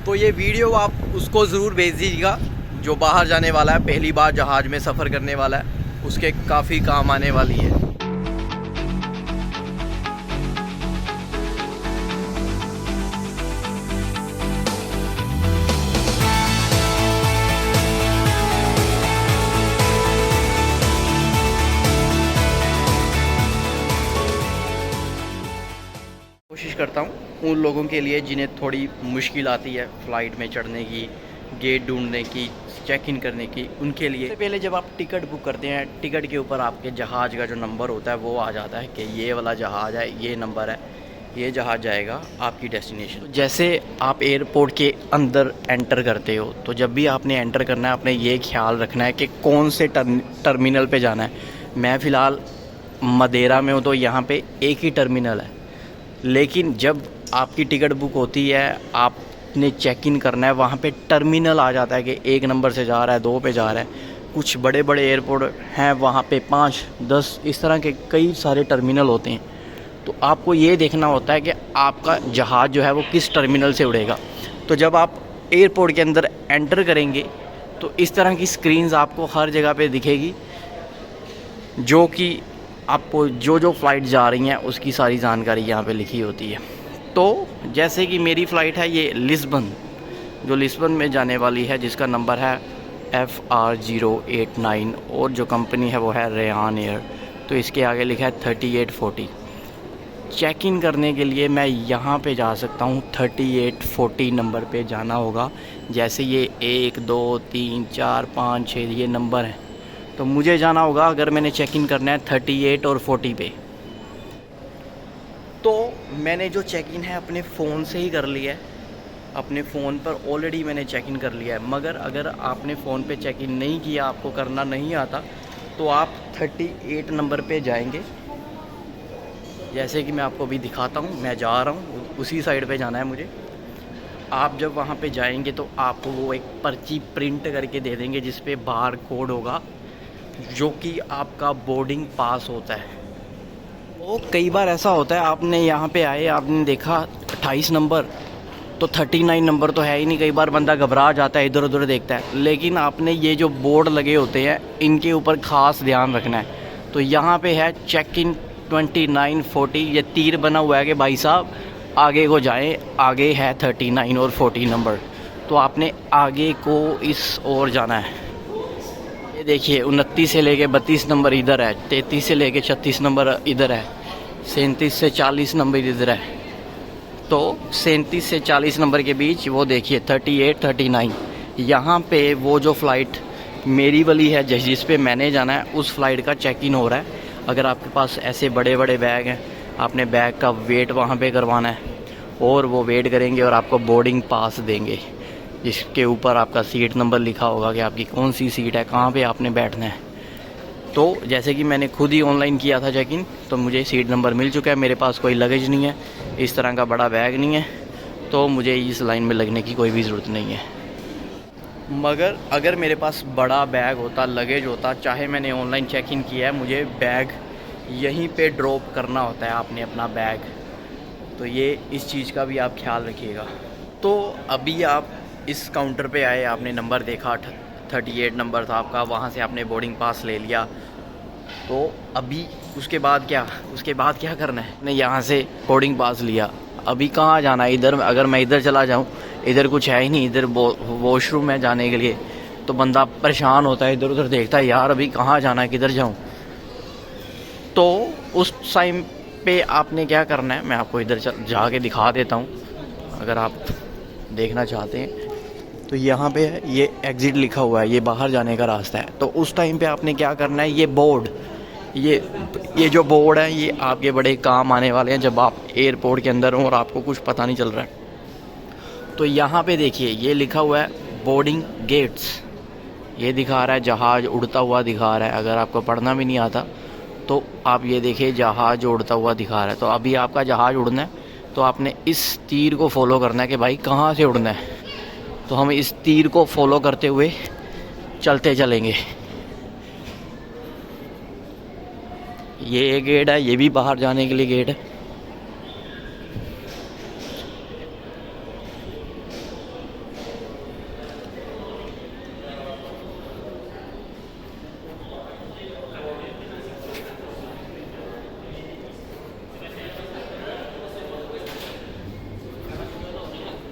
तो ये वीडियो आप उसको ज़रूर भेज दीजिएगा जो बाहर जाने वाला है, पहली बार जहाज़ में सफ़र करने वाला है, उसके काफ़ी काम आने वाली है। कोशिश करता हूँ उन लोगों के लिए जिन्हें थोड़ी मुश्किल आती है फ़्लाइट में चढ़ने की, गेट ढूंढने की, चेक इन करने की, उनके लिए पहले जब आप टिकट बुक करते हैं, टिकट के ऊपर आपके जहाज़ का जो नंबर होता है वो आ जाता है कि ये वाला जहाज़ है, ये नंबर है, ये जहाज़ जाएगा आपकी डेस्टिनेशन। जैसे आप एयरपोर्ट के अंदर एंटर करते हो तो जब भी आपने एंटर करना है आपने ये ख्याल रखना है कि कौन से टर्मिनल पे जाना है। मैं फ़िलहाल मदेरा में हूँ तो यहाँ पे एक ही टर्मिनल है, लेकिन जब आपकी टिकट बुक होती है आपने चेक इन करना है, वहाँ पे टर्मिनल आ जाता है कि 1 नंबर से जा रहा है, 2 पे जा रहा है। कुछ बड़े बड़े एयरपोर्ट हैं वहाँ पे 5, 10 इस तरह के कई सारे टर्मिनल होते हैं। तो आपको ये देखना होता है कि आपका जहाज़ जो है वो किस टर्मिनल से उड़ेगा। तो जब आप एयरपोर्ट के अंदर एंटर करेंगे तो इस तरह की स्क्रीन्स आपको हर जगह पे दिखेगी, जो कि आपको जो फ़्लाइट जा रही हैं उसकी सारी जानकारी यहाँ पे लिखी होती है। तो जैसे कि मेरी फ़्लाइट है ये लिस्बन, जो लिस्बन में जाने वाली है, जिसका नंबर है FR089 और जो कंपनी है वो है रेयान एयर। तो इसके आगे लिखा है 3840। चेक इन करने के लिए मैं यहाँ पे जा सकता हूँ, 3840 नंबर पे जाना होगा। जैसे ये 1 2 3 4 5 6 ये नंबर हैं, तो मुझे जाना होगा अगर मैंने चेक इन करना है 38 और 40 पे। तो मैंने जो चेक इन है अपने फ़ोन से ही कर लिया है, अपने फ़ोन पर ऑलरेडी मैंने चेक इन कर लिया है। मगर अगर आपने फ़ोन पे चेक इन नहीं किया, आपको करना नहीं आता, तो आप 38 नंबर पे जाएंगे। जैसे कि मैं आपको अभी दिखाता हूँ, मैं जा रहा हूँ, उसी साइड पे जाना है मुझे। आप जब वहाँ पे जाएंगे तो आपको वो एक पर्ची प्रिंट करके दे देंगे जिस पे बार कोड होगा, जो कि आपका बोर्डिंग पास होता है। वो कई बार ऐसा होता है, आपने यहाँ पे आए, आपने देखा 28 नंबर, तो 39 नंबर तो है ही नहीं। कई बार बंदा घबरा जाता है, इधर उधर देखता है। लेकिन आपने ये जो बोर्ड लगे होते हैं इनके ऊपर ख़ास ध्यान रखना है। तो यहाँ पे है चेक इन 2940, ये तीर बना हुआ है कि भाई साहब आगे को जाएं, आगे है 39 और 40 नंबर, तो आपने आगे को इस ओर जाना है। ये देखिए 29 से लेके 32 नंबर इधर है, 33 से लेके 36 नंबर इधर है, 37 से 40 नंबर इधर है। तो 37 से 40 नंबर के बीच वो देखिए 38 39, यहाँ पे वो जो फ़्लाइट मेरी वाली है जिस पे मैंने जाना है उस फ़्लाइट का चेक इन हो रहा है। अगर आपके पास ऐसे बड़े बड़े बैग हैं, आपने बैग का वेट वहाँ पे करवाना है और वो वेट करेंगे और आपको बोर्डिंग पास देंगे, जिसके ऊपर आपका सीट नंबर लिखा होगा कि आपकी कौन सी सीट है, कहाँ पे आपने बैठना है। तो जैसे कि मैंने खुद ही ऑनलाइन किया था चेक इन, तो मुझे सीट नंबर मिल चुका है। मेरे पास कोई लगेज नहीं है, इस तरह का बड़ा बैग नहीं है, तो मुझे इस लाइन में लगने की कोई भी ज़रूरत नहीं है। मगर अगर मेरे पास बड़ा बैग होता, लगेज होता, चाहे मैंने ऑनलाइन चेक इन किया है, मुझे बैग यहीं पे ड्रॉप करना होता है आपने अपना बैग। तो ये इस चीज़ का भी आप ख्याल रखिएगा। तो अभी आप इस काउंटर पे आए, आपने नंबर देखा, 38 नंबर था आपका, वहाँ से आपने बोर्डिंग पास ले लिया। तो अभी उसके बाद क्या करना है? मैं यहाँ से बोर्डिंग पास लिया, अभी कहाँ जाना है? इधर अगर मैं इधर चला जाऊँ, इधर कुछ है ही नहीं, इधर वॉशरूम है जाने के लिए, तो बंदा परेशान होता है, इधर उधर देखता है, यार अभी कहाँ जाना है, किधर जाऊँ? तो उस टाइम पे आपने क्या करना है, मैं आपको इधर जाके दिखा देता हूँ अगर आप देखना चाहते हैं। तो यहाँ पे ये एग्ज़िट लिखा हुआ है, ये बाहर जाने का रास्ता है। तो उस टाइम पे आपने क्या करना है, ये बोर्ड, ये जो बोर्ड है ये आपके बड़े काम आने वाले हैं जब आप एयरपोर्ट के अंदर हों और आपको कुछ पता नहीं चल रहा है। तो यहाँ पे देखिए ये लिखा हुआ है बोर्डिंग गेट्स, ये दिखा रहा है जहाज़ उड़ता हुआ दिखा रहा है। अगर आपको पढ़ना भी नहीं आता तो आप ये देखिए जहाज़ उड़ता हुआ दिखा रहा है। तो अभी आपका जहाज़ उड़ना है, तो आपने इस तीर को फॉलो करना है कि भाई कहाँ से उड़ना है। तो हम इस तीर को फॉलो करते हुए चलते चलेंगे। ये एक गेट है, ये भी बाहर जाने के लिए गेट है।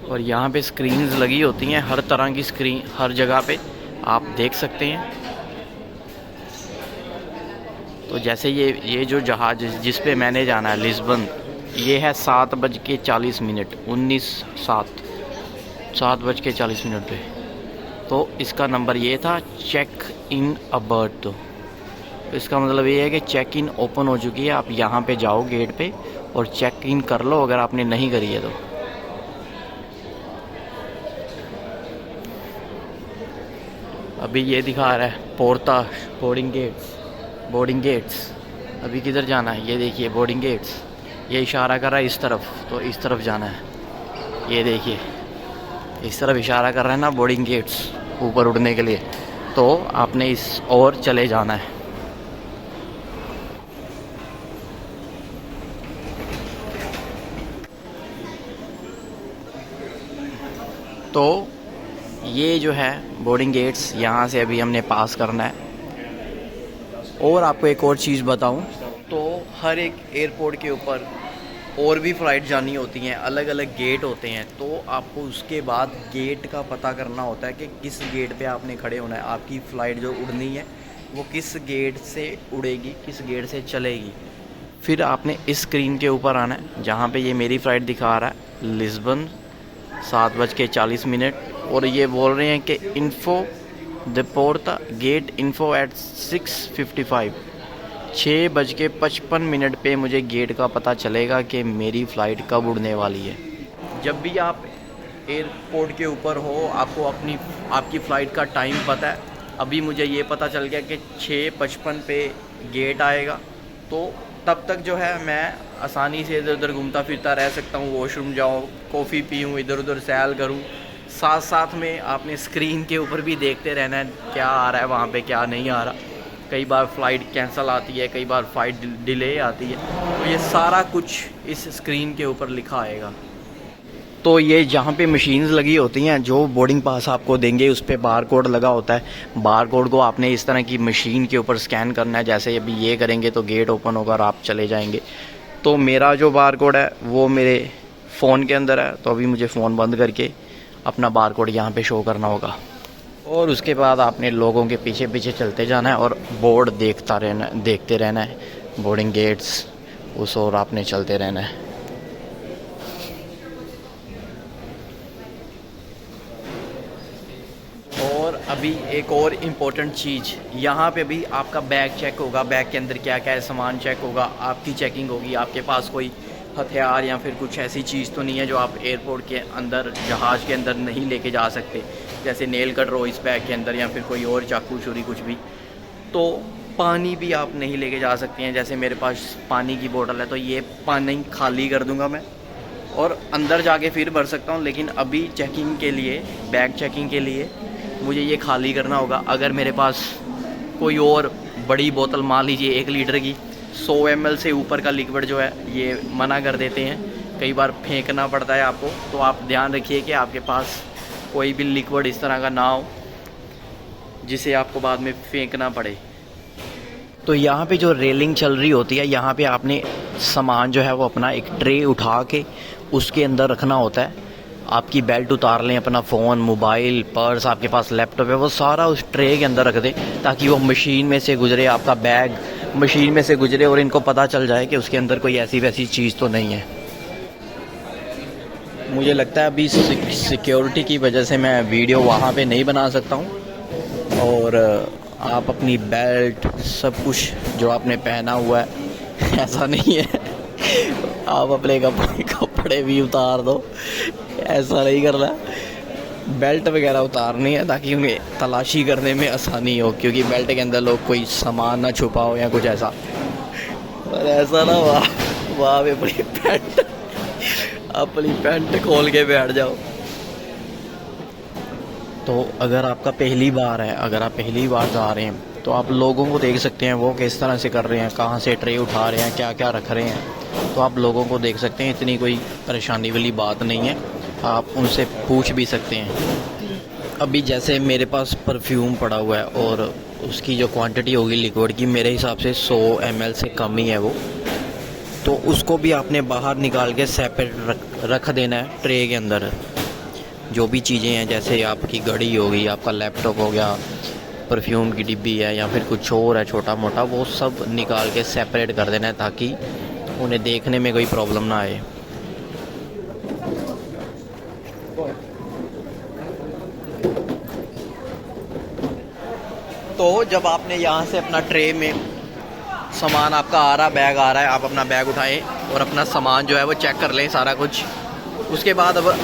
और यहाँ पे स्क्रीन्स लगी होती हैं, हर तरह की स्क्रीन हर जगह पे आप देख सकते हैं। तो जैसे ये जो जहाज़ जिस पे मैंने जाना है लिस्बन, ये है 7:40 7:40 पे। तो इसका नंबर ये था चेक इन अबर्ट। तो इसका मतलब ये है कि चेक इन ओपन हो चुकी है, आप यहाँ पे जाओ गेट पे और चेक इन कर लो अगर आपने नहीं करी है तो। अभी ये दिखा रहा है पोर्ता बोर्डिंग गेट्स। अभी किधर जाना है ये देखिए, बोर्डिंग गेट्स। ये इशारा कर रहा है इस तरफ, तो इस तरफ जाना है। ये देखिए इस तरफ इशारा कर रहा है ना, बोर्डिंग गेट्स ऊपर उड़ने के लिए। तो आपने इस और चले जाना है। तो ये जो है बोर्डिंग गेट्स, यहाँ से अभी हमने पास करना है। और आपको एक और चीज़ बताऊं तो हर एक एयरपोर्ट के ऊपर और भी फ़्लाइट जानी होती हैं, अलग अलग गेट होते हैं। तो आपको उसके बाद गेट का पता करना होता है कि किस गेट पे आपने खड़े होना है। आपकी फ़्लाइट जो उड़नी है वो किस गेट से उड़ेगी, किस गेट से चलेगी। फिर आपने इस स्क्रीन के ऊपर आना है जहाँ पे ये मेरी फ़्लाइट दिखा रहा है लिस्बन 7:40। और ये बोल रहे हैं कि इन्फो देपोर्ता गेट इन्फो एट 6:55 6:55 पे मुझे गेट का पता चलेगा कि मेरी फ़्लाइट कब उड़ने वाली है। जब भी आप एयरपोर्ट के ऊपर हो, आपको आपकी फ़्लाइट का टाइम पता है। अभी मुझे ये पता चल गया कि 6:55 पे गेट आएगा। तो तब तक जो है मैं आसानी से इधर उधर घूमता फिरता रह सकता हूँ, वॉशरूम जाऊँ, कॉफ़ी पीऊँ, इधर उधर सैल करूँ। साथ साथ में आपने स्क्रीन के ऊपर भी देखते रहना है क्या आ रहा है वहाँ पे, क्या नहीं आ रहा। कई बार फ़्लाइट कैंसिल आती है, कई बार फ़्लाइट डिले आती है। तो ये सारा कुछ इस स्क्रीन के ऊपर लिखा आएगा। तो ये जहाँ पे मशीन्स लगी होती हैं, जो बोर्डिंग पास आपको देंगे उस पर बार कोड लगा होता है। बार कोड को आपने इस तरह की मशीन के ऊपर स्कैन करना है। जैसे अभी ये करेंगे तो गेट ओपन होगा और आप चले जाएंगे। तो मेरा जो बार कोड है वो मेरे फ़ोन के अंदर है। तो अभी मुझे फ़ोन बंद करके अपना बार कोड यहाँ पे शो करना होगा। और उसके बाद आपने लोगों के पीछे पीछे चलते जाना है और बोर्ड देखते रहना है, बोर्डिंग गेट्स उस और आपने चलते रहना है। और अभी एक और इम्पोर्टेंट चीज़, यहाँ पे भी आपका बैग चेक होगा। बैग के अंदर क्या क्या है सामान चेक होगा, आपकी चेकिंग होगी। आपके पास कोई हथियार या फिर कुछ ऐसी चीज़ तो नहीं है जो आप एयरपोर्ट के अंदर जहाज़ के अंदर नहीं लेके जा सकते, जैसे नेल कटर हो इस बैग के अंदर या फिर कोई और चाकू छुरी कुछ भी। तो पानी भी आप नहीं लेके जा सकते हैं। जैसे मेरे पास पानी की बोतल है तो ये पानी खाली कर दूंगा मैं और अंदर जाके फिर भर सकता हूँ। लेकिन अभी चेकिंग के लिए, बैग चेकिंग के लिए मुझे ये खाली करना होगा। अगर मेरे पास कोई और बड़ी बोतल, मान लीजिए 1 लीटर की, 100 ml से ऊपर का लिक्विड जो है ये मना कर देते हैं, कई बार फेंकना पड़ता है आपको। तो आप ध्यान रखिए कि आपके पास कोई भी लिक्विड इस तरह का ना हो जिसे आपको बाद में फेंकना पड़े। तो यहाँ पे जो रेलिंग चल रही होती है, यहाँ पे आपने सामान जो है वो अपना एक ट्रे उठा के उसके अंदर रखना होता है। आपकी बेल्ट उतार लें, अपना फ़ोन, मोबाइल, पर्स, आपके पास लैपटॉप है, वो सारा उस ट्रे के अंदर रख दें ताकि वो मशीन में से गुजरे, आपका बैग मशीन में से गुजरे और इनको पता चल जाए कि उसके अंदर कोई ऐसी वैसी चीज़ तो नहीं है। मुझे लगता है अभी सिक्योरिटी की वजह से मैं वीडियो वहाँ पे नहीं बना सकता हूँ। और आप अपनी बेल्ट, सब कुछ जो आपने पहना हुआ है ऐसा नहीं है, आप अपने कपड़े भी उतार दो, ऐसा नहीं करना। बेल्ट वगैरह उतारनी है ताकि उन्हें तलाशी करने में आसानी हो, क्योंकि बेल्ट के अंदर लोग कोई सामान ना छुपा हो या कुछ ऐसा। और ऐसा ना वहाँ पे अपनी पैंट खोल के बैठ जाओ। तो अगर आपका पहली बार है, अगर आप पहली बार जा रहे हैं तो आप लोगों को देख सकते हैं वो किस तरह से कर रहे हैं, कहाँ से ट्रे उठा रहे हैं, क्या क्या रख रहे हैं। तो आप लोगों को देख सकते हैं, इतनी कोई परेशानी वाली बात नहीं है, आप उनसे पूछ भी सकते हैं। अभी जैसे मेरे पास परफ्यूम पड़ा हुआ है और उसकी जो क्वांटिटी होगी लिक्विड की, मेरे हिसाब से 100 ml से कम ही है वो। तो उसको भी आपने बाहर निकाल के सेपरेट रख देना है ट्रे के अंदर। जो भी चीज़ें हैं, जैसे आपकी घड़ी हो गई, आपका लैपटॉप हो गया, परफ्यूम की डिब्बी है या फिर कुछ और है छोटा मोटा, वो सब निकाल के सेपरेट कर देना है ताकि उन्हें देखने में कोई प्रॉब्लम ना आए। तो जब आपने यहाँ से अपना ट्रे में सामान आपका आ रहा, बैग आ रहा है, आप अपना बैग उठाएं और अपना सामान जो है वो चेक कर लें सारा कुछ। उसके बाद अब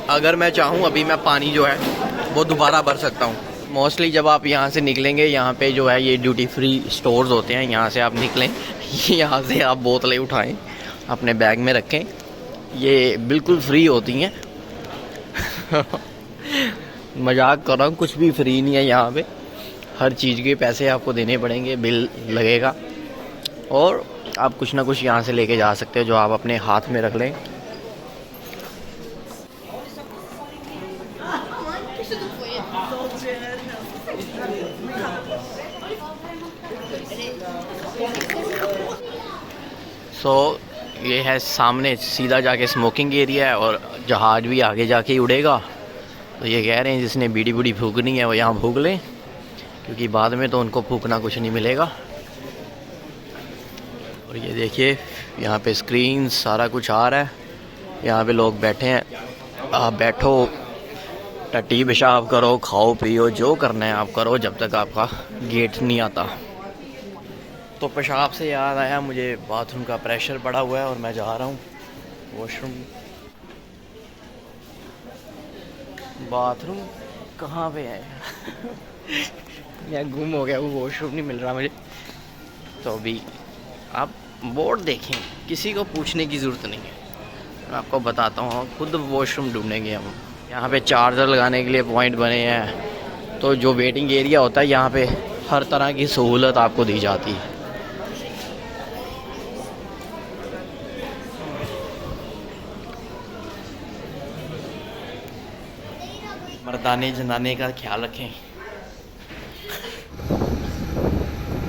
अगर मैं चाहूँ अभी मैं पानी जो है वो दोबारा भर सकता हूँ। मोस्टली जब आप यहाँ से निकलेंगे, यहाँ पे जो है ये ड्यूटी फ्री स्टोर्स होते हैं, यहाँ से आप निकलें, यहाँ से आप बोतलें उठाएं, अपने बैग में रखें, ये बिल्कुल फ्री होती हैं। मजाक कर रहा हूँ, कुछ भी फ्री नहीं है यहाँ पे, हर चीज़ के पैसे आपको देने पड़ेंगे, बिल लगेगा। और आप कुछ ना कुछ यहाँ से लेके जा सकते हो जो आप अपने हाथ में रख लें। ये है सामने सीधा जाके स्मोकिंग एरिया है और जहाज भी आगे जाके ही उड़ेगा। तो ये कह रहे हैं जिसने बीड़ी बूड़ी फूकनी है वो यहाँ फूक लें, क्योंकि बाद में तो उनको फूकना कुछ नहीं मिलेगा। और ये देखिए यहाँ पे स्क्रीन सारा कुछ आ रहा है, यहाँ पे लोग बैठे हैं, आप बैठो, टट्टी पेशाब करो, खाओ पियो, जो करना है आप करो जब तक आपका गेट नहीं आता। तो पेशाब से याद आया मुझे, बाथरूम का प्रेशर बढ़ा हुआ है और मैं जा रहा हूँ वॉशरूम। बाथरूम कहाँ पे है? मैं गुम हो गया, वो वॉशरूम नहीं मिल रहा मुझे। तो अभी आप बोर्ड देखें, किसी को पूछने की ज़रूरत नहीं है, मैं आपको बताता हूँ, खुद वॉशरूम ढूंढेंगे हम। यहाँ पे चार्जर लगाने के लिए पॉइंट बने हैं, तो जो वेटिंग एरिया होता है यहाँ पे हर तरह की सहूलत आपको दी जाती है। मर्दाने जनाने का ख्याल रखें।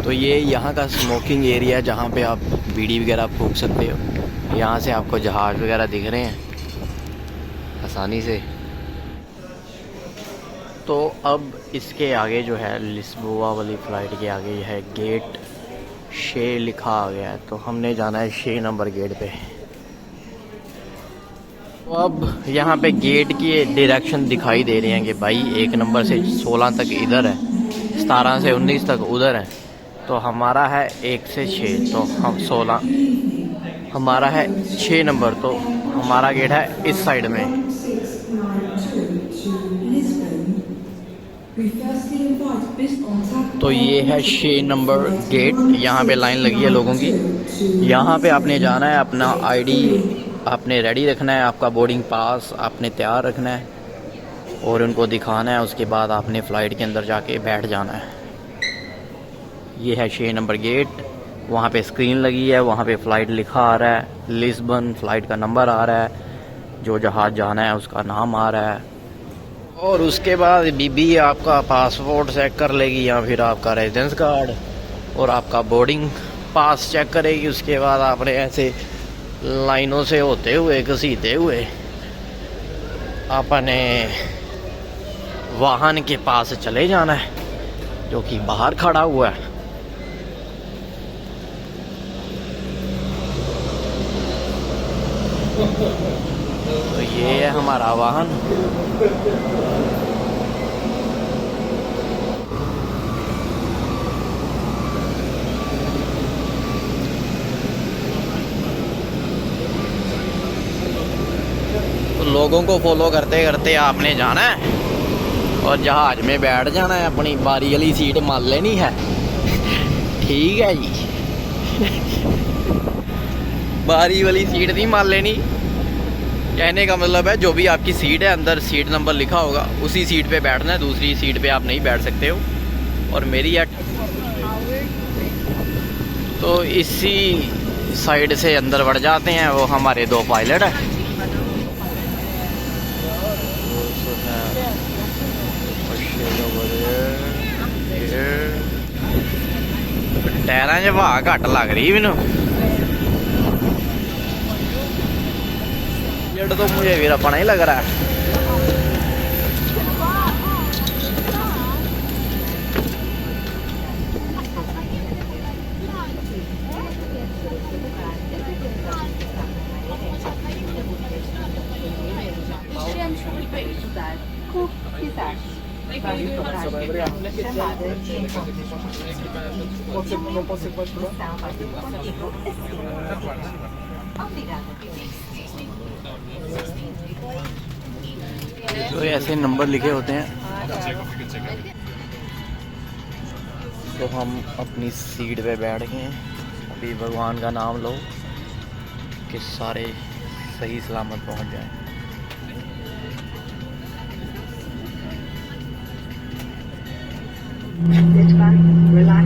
तो ये यहाँ का स्मोकिंग एरिया जहाँ पे आप बीड़ी वगैरह फूंक सकते हो। यहाँ से आपको जहाज वगैरह दिख रहे हैं आसानी से। तो अब इसके आगे जो है लिस्बोआ वाली फ़्लाइट के आगे है गेट 6 लिखा आ गया है, तो हमने जाना है 6 नंबर गेट पे। तो अब यहाँ पे गेट की डायरेक्शन दिखाई दे रहे हैं कि भाई 1 नंबर से 16 तक इधर है, 17 से 19 तक उधर है। तो हमारा है 1 से 6, तो हम 16, हमारा है 6 नंबर, तो हमारा गेट है इस साइड में। तो ये है 6 नंबर गेट, यहाँ पे लाइन लगी है लोगों की। यहाँ पे आपने जाना है, अपना आईडी आपने रेडी रखना है, आपका बोर्डिंग पास आपने तैयार रखना है और उनको दिखाना है। उसके बाद आपने फ़्लाइट के अंदर जाके बैठ जाना है। ये है 6 नंबर गेट, वहाँ पे स्क्रीन लगी है, वहाँ पे फ़्लाइट लिखा आ रहा है, लिस्बन फ़्लाइट का नंबर आ रहा है, जो जहाज़ जाना है उसका नाम आ रहा है। और उसके बाद बीबी आपका पासपोर्ट चेक कर लेगी या फिर आपका रेजिडेंस कार्ड और आपका बोर्डिंग पास चेक करेगी। उसके बाद आपने ऐसे लाइनों से होते हुए घसीटते हुए अपने वाहन के पास चले जाना है जो कि बाहर खड़ा हुआ है। तो ये है हमारा वाहन। तो लोगों को फॉलो करते करते आपने जाना है और जहाज में बैठ जाना है, अपनी बारी वाली सीट मान लेनी है। ठीक है जी। बारी वाली सीट नहीं मान लेनी, कहने का मतलब है जो भी आपकी सीट है अंदर सीट नंबर लिखा होगा उसी सीट पे बैठना है, दूसरी सीट पे आप नहीं बैठ सकते हो। और मेरी तो इसी साइड से अंदर बढ़ जाते हैं, वो हमारे 2 पायलट हैं। टायरां च हवा घट लग रही मैनू, तो मुझे भी अपना ही लग रहा है। तो ऐसे नंबर लिखे होते हैं, तो हम अपनी सीट पे बैठ गए हैं। अभी भगवान का नाम लो कि सारे सही सलामत पहुंच जाएं। Sit back, relax.